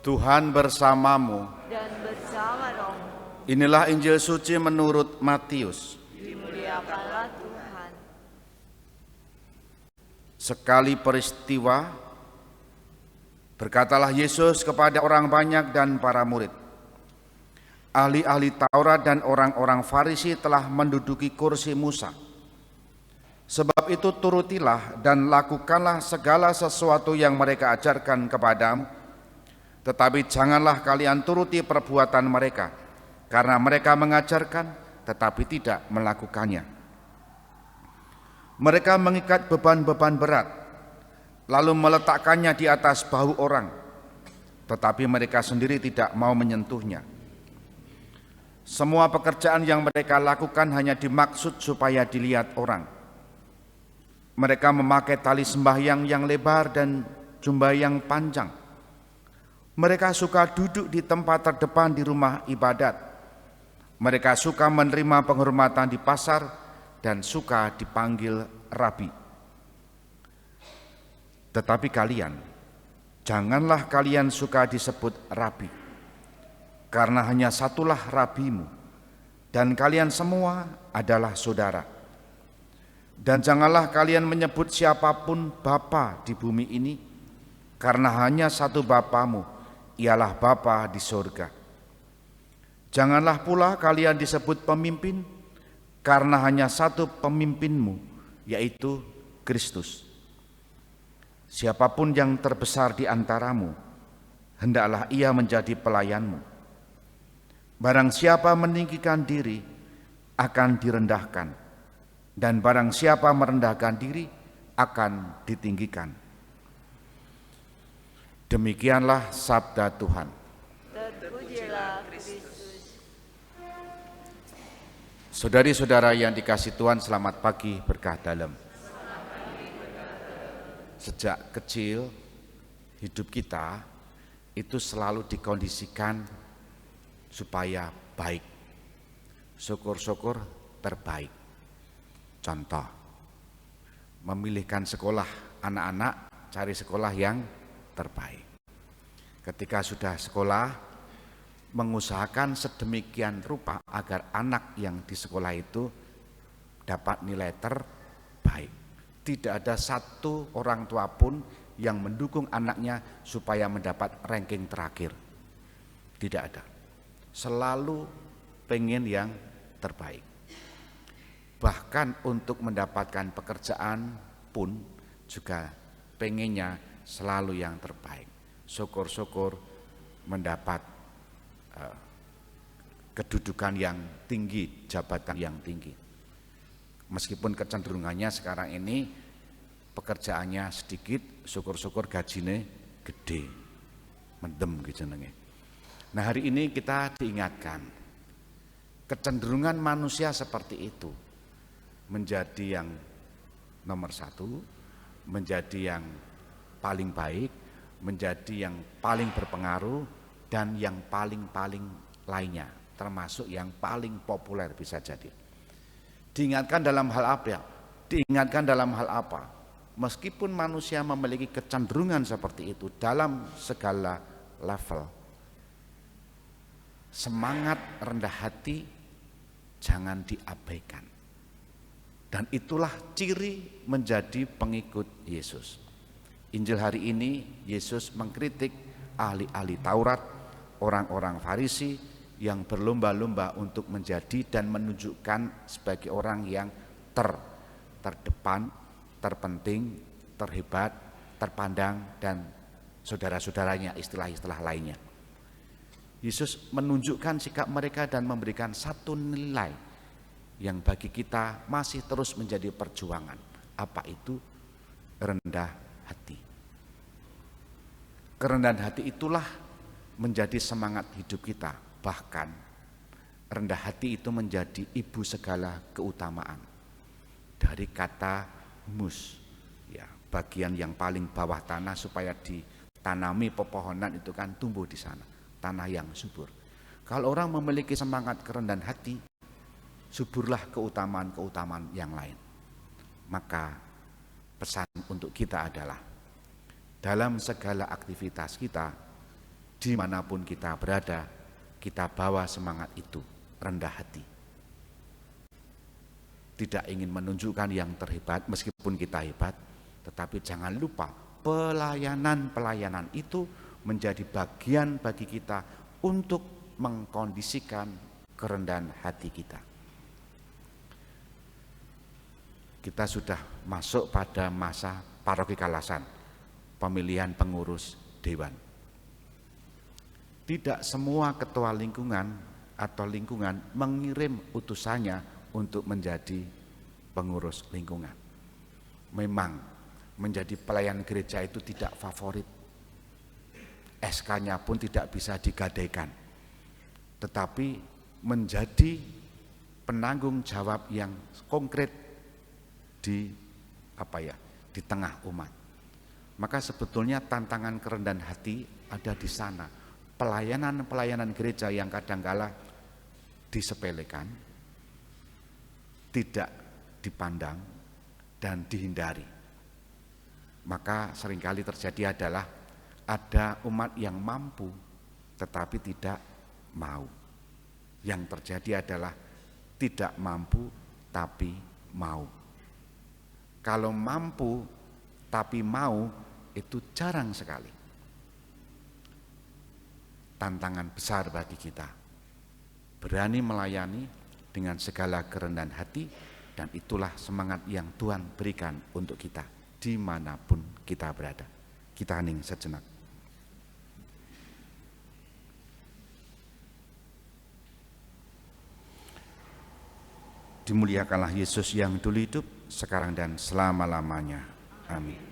Tuhan bersamamu. Dan bersama rohmu. Inilah Injil suci menurut Matius. Dimuliakanlah Tuhan. Sekali peristiwa, berkatalah Yesus kepada orang banyak dan para murid, ahli-ahli Taurat dan orang-orang Farisi telah menduduki kursi Musa. Sebab itu turutilah dan lakukanlah segala sesuatu yang mereka ajarkan kepadamu. Tetapi janganlah kalian turuti perbuatan mereka, karena mereka mengajarkan tetapi tidak melakukannya. Mereka mengikat beban-beban berat, lalu meletakkannya di atas bahu orang, tetapi mereka sendiri tidak mau menyentuhnya. Semua pekerjaan yang mereka lakukan hanya dimaksud supaya dilihat orang. Mereka memakai tali sembahyang yang lebar dan jubah yang panjang. Mereka suka duduk di tempat terdepan di rumah ibadat. Mereka suka menerima penghormatan di pasar dan suka dipanggil rabi. Tetapi kalian, janganlah kalian suka disebut rabi, karena hanya satulah rabimu, dan kalian semua adalah saudara. Dan janganlah kalian menyebut siapapun bapa di bumi ini, karena hanya satu Bapamu, ialah Bapa di surga. Janganlah pula kalian disebut pemimpin, karena hanya satu pemimpinmu, yaitu Kristus. Siapapun yang terbesar di antaramu, hendaklah ia menjadi pelayanmu. Barang siapa meninggikan diri, akan direndahkan, dan barang siapa merendahkan diri, akan ditinggikan. Demikianlah sabda Tuhan. Terpujilah Kristus. Saudari-saudara yang dikasihi Tuhan, selamat pagi berkah dalam. Sejak kecil hidup kita itu selalu dikondisikan supaya baik. Syukur-syukur terbaik. Contoh, memilihkan sekolah anak-anak, cari sekolah yang terbaik. Ketika sudah sekolah, mengusahakan sedemikian rupa agar anak yang di sekolah itu dapat nilai terbaik. Tidak ada satu orang tua pun yang mendukung anaknya supaya mendapat ranking terakhir. Tidak ada. Selalu pengen yang terbaik. Bahkan untuk mendapatkan pekerjaan pun juga pengennya selalu yang terbaik. Syukur-syukur mendapat kedudukan yang tinggi, jabatan yang tinggi. Meskipun kecenderungannya sekarang ini pekerjaannya sedikit, syukur-syukur gajinya gede, mendem gitu. Nah, hari ini kita diingatkan kecenderungan manusia seperti itu, menjadi yang nomor satu, menjadi yang paling baik, menjadi yang paling berpengaruh, dan yang paling-paling lainnya, termasuk yang paling populer bisa jadi. Diingatkan dalam hal apa? Diingatkan dalam hal apa? Meskipun manusia memiliki kecenderungan seperti itu dalam segala level, semangat rendah hati jangan diabaikan. Dan itulah ciri menjadi pengikut Yesus. Injil hari ini Yesus mengkritik ahli-ahli Taurat, orang-orang Farisi yang berlomba-lomba untuk menjadi dan menunjukkan sebagai orang yang terdepan, terpenting, terhebat, terpandang, dan saudara-saudaranya, istilah-istilah lainnya. Yesus menunjukkan sikap mereka dan memberikan satu nilai yang bagi kita masih terus menjadi perjuangan. Apa itu? Rendah hati. Kerendahan hati itulah menjadi semangat hidup kita. Bahkan rendah hati itu menjadi ibu segala keutamaan. Dari kata humus, ya, bagian yang paling bawah tanah supaya ditanami pepohonan itu kan tumbuh di sana, tanah yang subur. Kalau orang memiliki semangat kerendahan hati, suburlah keutamaan-keutamaan yang lain. Maka pesan untuk kita adalah dalam segala aktivitas kita dimanapun kita berada, kita bawa semangat itu, rendah hati. Tidak ingin menunjukkan yang terhebat meskipun kita hebat, tetapi jangan lupa pelayanan-pelayanan itu menjadi bagian bagi kita untuk mengkondisikan kerendahan hati kita. Kita sudah masuk pada masa paroki Kalasan, pemilihan pengurus dewan. Tidak semua ketua lingkungan atau lingkungan mengirim utusannya untuk menjadi pengurus lingkungan. Memang menjadi pelayan gereja itu tidak favorit. SK-nya pun tidak bisa digadaikan. Tetapi menjadi penanggung jawab yang konkret di tengah umat. Maka sebetulnya tantangan kerendahan hati ada di sana. Pelayanan-pelayanan gereja yang kadangkala disepelekan, tidak dipandang dan dihindari. Maka seringkali terjadi adalah ada umat yang mampu tetapi tidak mau. Yang terjadi adalah tidak mampu tapi mau. Kalau mampu tapi mau itu jarang sekali. Tantangan besar bagi kita. Berani melayani dengan segala kerendahan hati, dan itulah semangat yang Tuhan berikan untuk kita dimanapun kita berada. Kita hening sejenak. Dimuliakanlah Yesus yang dulu hidup, sekarang dan selama-lamanya. Amin.